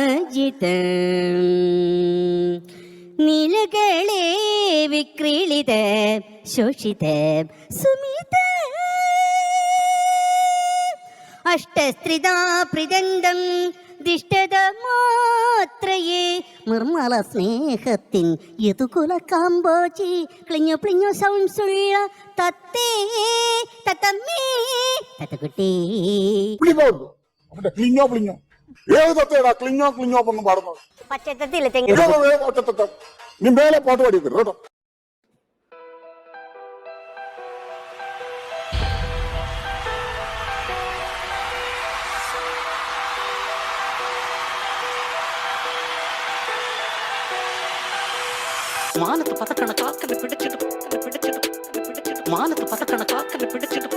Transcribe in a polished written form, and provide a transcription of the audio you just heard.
സുരസുതരാജിതം നിലകളെ വിക്രീളിത ശോഷിത സുമിത അഷ്ടസ്ത്രിതാ പ്രിദന്തം ദിഷ്ടത മാത്രയേ നിർമ്മല സ്നേഹത്തിൻ യതുകുല കാമ്പോചി ക്ലിഞ്ഞു പ്ലിഞ്ഞു സൗണ്ട്സുള്ള തത്തേ തത്തമ്മേ തത്തക്കുട്ടി ക്ലിഞ്ഞോ ക്ലിഞ്ഞോ ഏത് തത്തേടാ ക്ലിഞ്ഞോ ക്ലിഞ്ഞോ ഒന്നും പാടുന്നത് പച്ചത്തത്തില്ല നീ മേലെ പാട്ട് പാടിയത് കേട്ടോ. മാനത്ത് പതക്കണ കാക്കനെ പിടിച്ചിടും മാനത്ത് പതക്കണ കാക്കനെ പിടിച്ചിടും